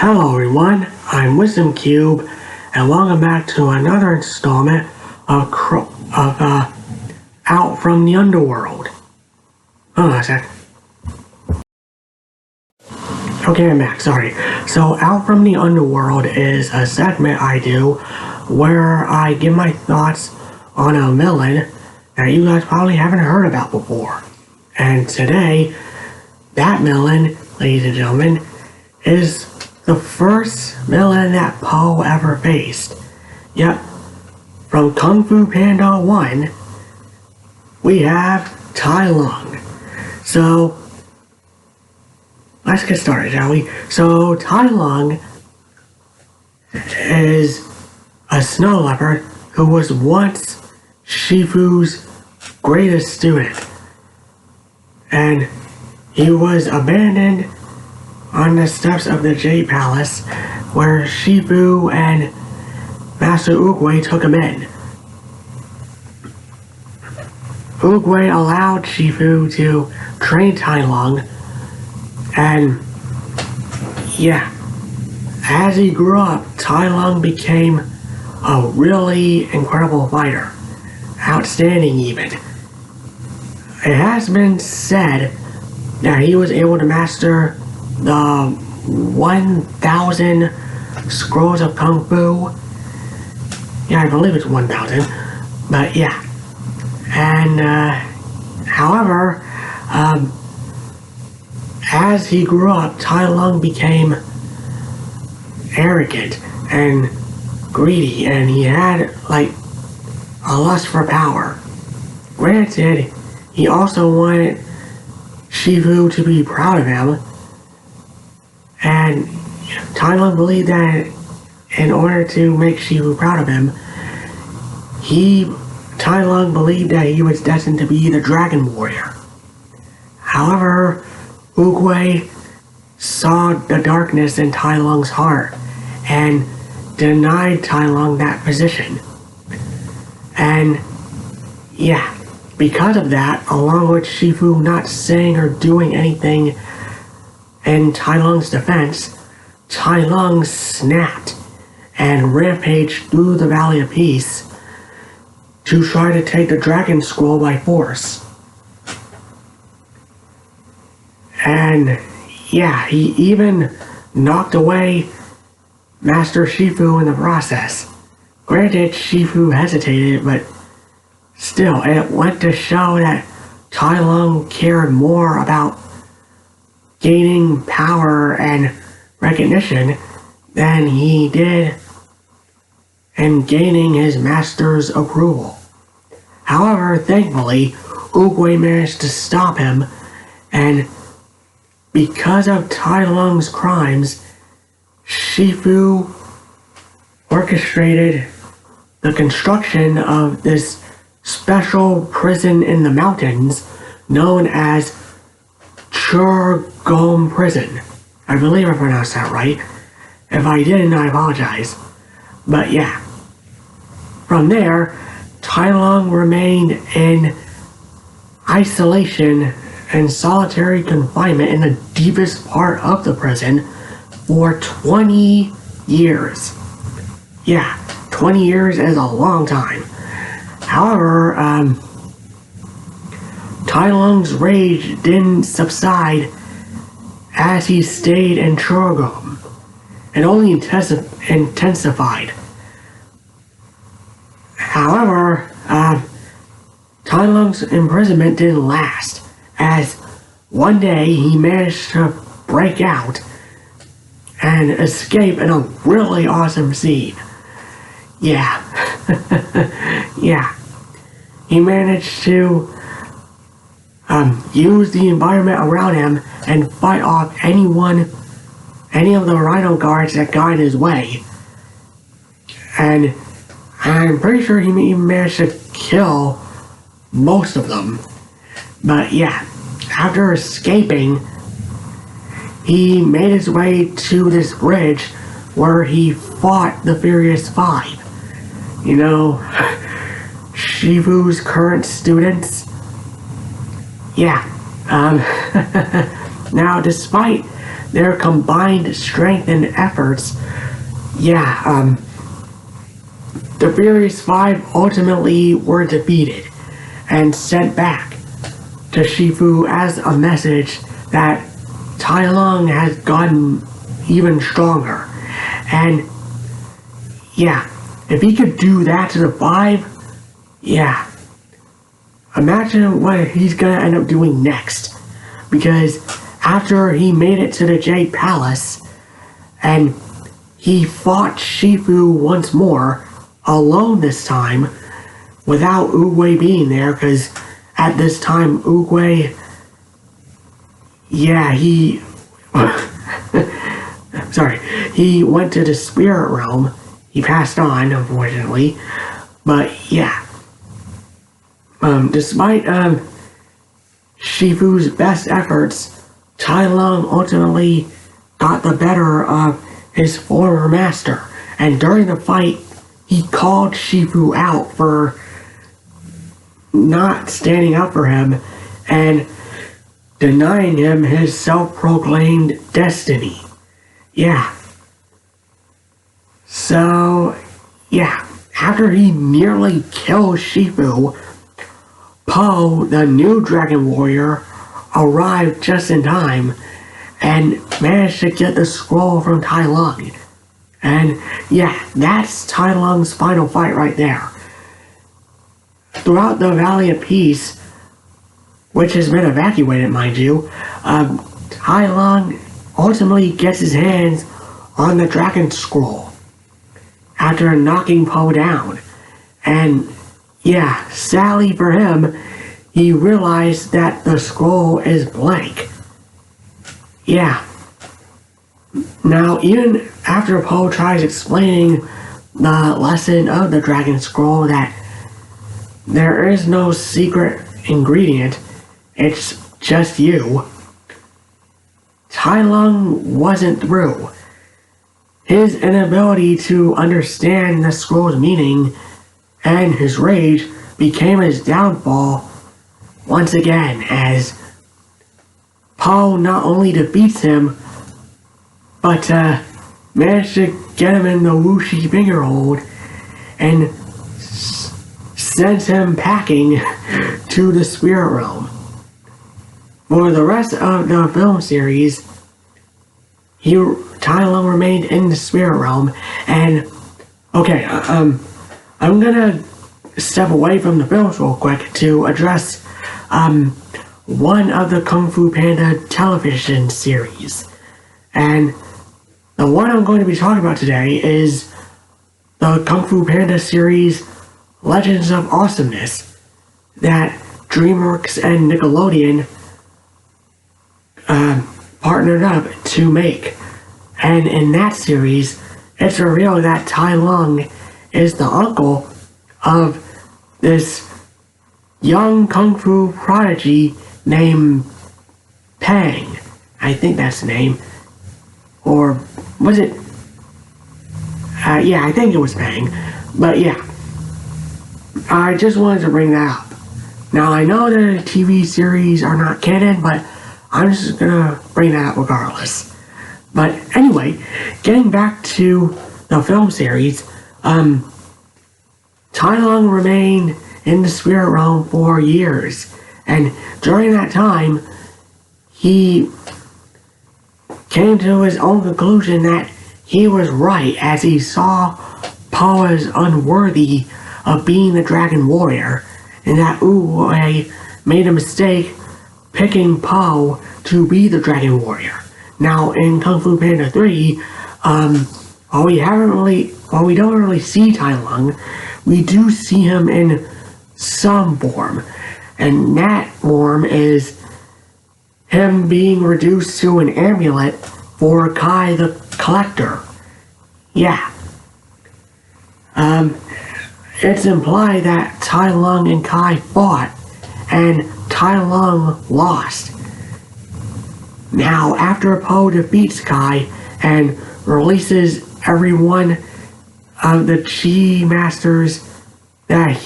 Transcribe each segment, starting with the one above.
Hello everyone, I'm Wisdom Cube, and welcome back to another installment of Out from the Underworld. Hold on a sec. Okay, I'm back, sorry. So, Out from the Underworld is a segment I do where I give my thoughts on a villain that you guys probably haven't heard about before. And today, that villain, ladies and gentlemen, is the first villain that Poe ever faced. Yep, from Kung Fu Panda 1, we have Tai Lung. So, let's get started, shall we? So, Tai Lung is a snow leopard who was once Shifu's greatest student. And he was abandoned on the steps of the Jade Palace, where Shifu and Master Oogway took him in. Oogway allowed Shifu to train Tai Lung, and yeah, as he grew up, Tai Lung became a really incredible fighter. Outstanding even. It has been said that he was able to master the 1,000 scrolls of Kung Fu. Yeah, I believe it's 1,000. But yeah. And, however, as he grew up, Tai Lung became arrogant and greedy, and he had, like, a lust for power. Granted, he also wanted Shifu to be proud of him, and Tai Lung believed that in order to make Shifu proud of him, Tai Lung believed that he was destined to be the Dragon Warrior. However, Oogway saw the darkness in Tai Lung's heart and denied Tai Lung that position. And yeah, because of that, along with Shifu not saying or doing anything in Tai Lung's defense, Tai Lung snapped and rampaged through the Valley of Peace to try to take the Dragon Scroll by force. And yeah, he even knocked away Master Shifu in the process. Granted, Shifu hesitated, but still, it went to show that Tai Lung cared more about gaining power and recognition than he did in gaining his master's approval. However, thankfully, Oogway managed to stop him, and because of Tai Lung's crimes, Shifu orchestrated the construction of this special prison in the mountains known as Churgom Prison. I believe I pronounced that right. If I didn't, I apologize. But yeah. From there, Tai Lung remained in isolation and solitary confinement in the deepest part of the prison for 20 years. Yeah, 20 years is a long time. However, Tai Lung's rage didn't subside as he stayed in Churgom. It only intensified. However, Tai Lung's imprisonment didn't last, as one day he managed to break out and escape in a really awesome scene. Yeah. Yeah. He managed to use the environment around him and fight off any of the Rhino guards that got in his way. And I'm pretty sure he even managed to kill most of them. But yeah, after escaping, he made his way to this bridge where he fought the Furious Five. You know, Shifu's current students. Yeah. Now, despite their combined strength and efforts, the Furious Five ultimately were defeated and sent back to Shifu as a message that Tai Lung has gotten even stronger. And if he could do that to the five, imagine what he's gonna end up doing next. Because after he made it to the Jade Palace and he fought Shifu once more, alone this time, without Oogway being there, because at this time Oogway, he he went to the spirit realm. He passed on, unfortunately. But despite Shifu's best efforts, Tai Lung ultimately got the better of his former master. And during the fight, he called Shifu out for not standing up for him and denying him his self-proclaimed destiny. So, after he nearly kills Shifu, Po, the new Dragon Warrior, arrived just in time and managed to get the scroll from Tai Lung. And that's Tai Lung's final fight right there. Throughout the Valley of Peace, which has been evacuated, mind you, Tai Lung ultimately gets his hands on the Dragon Scroll after knocking Po down. And sadly for him, he realized that the scroll is blank. Now, even after Po tries explaining the lesson of the Dragon Scroll, that there is no secret ingredient, it's just you, Tai Lung wasn't through. His inability to understand the scroll's meaning and his rage became his downfall once again, as Po not only defeats him, but managed to get him in the Wuxi finger hold and sends him packing to the spirit realm. For the rest of the film series, Tai Lung remained in the spirit realm. And I'm gonna step away from the films real quick to address one of the Kung Fu Panda television series. And the one I'm going to be talking about today is the Kung Fu Panda series Legends of Awesomeness that DreamWorks and Nickelodeon partnered up to make. And in that series, it's revealed that Tai Lung is the uncle of this young Kung Fu prodigy named Pang. I think that's the name. Or was it? I think it was Pang. But I just wanted to bring that up. Now, I know the TV series are not canon, but I'm just gonna bring that up regardless. But anyway, getting back to the film series, Tai Lung remained in the spirit realm for years, and during that time, he came to his own conclusion that he was right, as he saw Po as unworthy of being the Dragon Warrior, and that Oogway made a mistake picking Po to be the Dragon Warrior. Now, in Kung Fu Panda 3, while we don't really see Tai Lung, we do see him in some form, and that form is him being reduced to an amulet for Kai the Collector. It's implied that Tai Lung and Kai fought, and Tai Lung lost. Now, after Po defeats Kai and releases every one of the Chi Masters that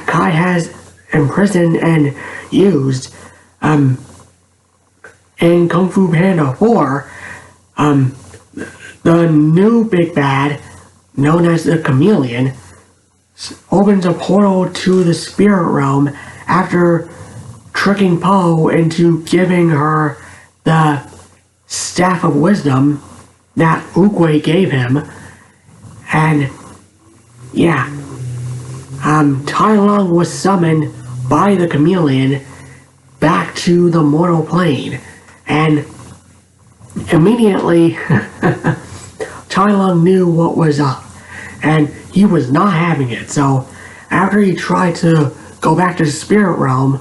Kai has imprisoned and used, in Kung Fu Panda 4, the new big bad, known as the Chameleon, opens a portal to the spirit realm after tricking Po into giving her the Staff of Wisdom that Oogway gave him. And yeah, Tai Lung was summoned by the Chameleon back to the mortal plane, and immediately Tai Lung knew what was up, and he was not having it. So after he tried to go back to the spirit realm,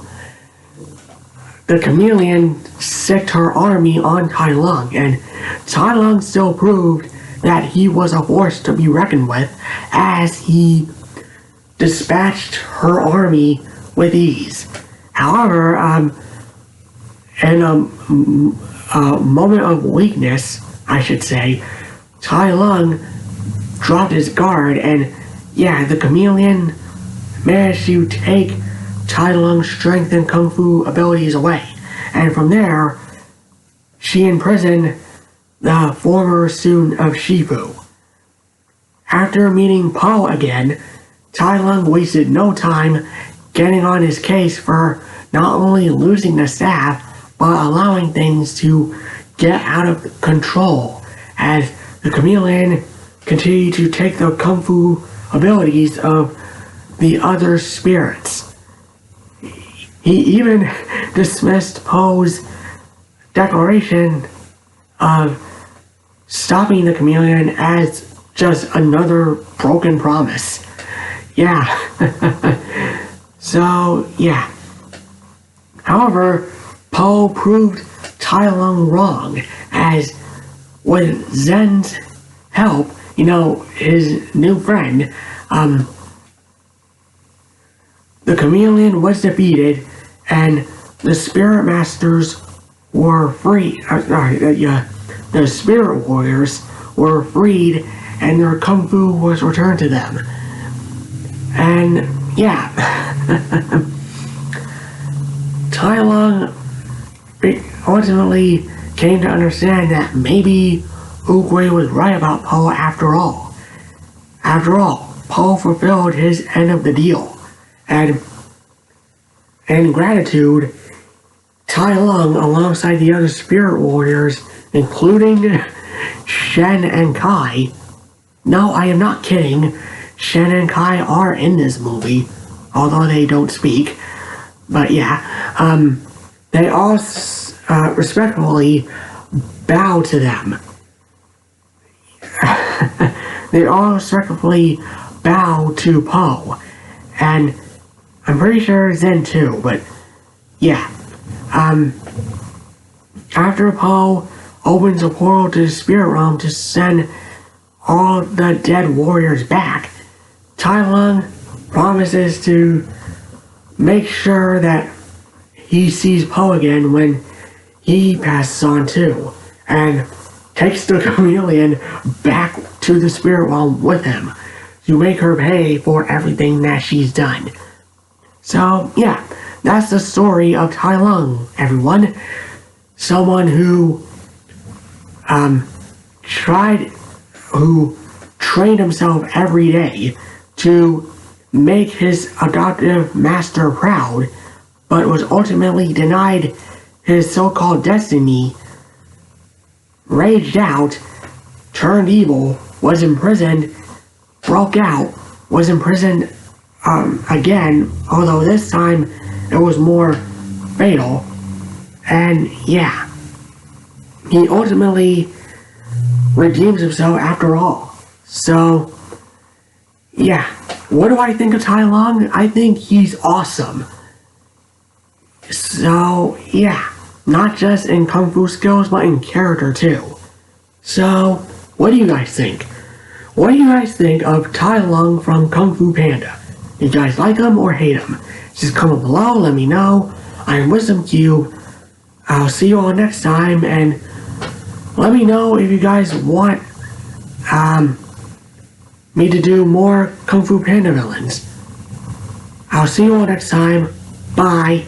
the Chameleon sicked her army on Tai Lung, and Tai Lung still proved that he was a force to be reckoned with as he dispatched her army with ease. However, in a moment of weakness, I should say, Tai Lung dropped his guard, and yeah, the Chameleon managed to take Tai Lung's strength and kung fu abilities away, and from there, she imprisoned the former student of Shifu. After meeting Po again, Tai Lung wasted no time getting on his case for not only losing the staff, but allowing things to get out of control as the Chameleon continued to take the kung fu abilities of the other spirits. He even dismissed Po's declaration of stopping the Chameleon as just another broken promise. Yeah. So, yeah. However, Po proved Tai Lung wrong, as with Zen's help, his new friend, the Chameleon was defeated, and the Spirit Masters were free. The Spirit Warriors were freed, and their Kung Fu was returned to them. And yeah, Tai Lung ultimately came to understand that maybe Oogway was right about Po after all. After all, Po fulfilled his end of the deal, and in gratitude, Tai Lung, alongside the other spirit warriors, including Shen and Kai. No, I am not kidding. Shen and Kai are in this movie, although they don't speak. But yeah, they all respectfully bow to them. They all respectfully bow to Po, and I'm pretty sure Zen too, but yeah. After Po opens a portal to the spirit realm to send all the dead warriors back, Tai Lung promises to make sure that he sees Po again when he passes on too, and takes the Chameleon back to the spirit realm with him to make her pay for everything that she's done. So yeah, that's the story of Tai Lung, everyone. Someone who trained himself every day to make his adoptive master proud, but was ultimately denied his so-called destiny, raged out, turned evil, was imprisoned, broke out, was imprisoned again, although this time it was more fatal, and yeah, he ultimately redeems himself after all. So, yeah, what do I think of Tai Lung? I think he's awesome. So, yeah, not just in kung fu skills, but in character too. So, what do you guys think? What do you guys think of Tai Lung from Kung Fu Panda? You guys like him or hate him? Just comment below, let me know. I'm Wisdom Cube. I'll see you all next time, and let me know if you guys want me to do more Kung Fu Panda villains. I'll see you all next time. Bye.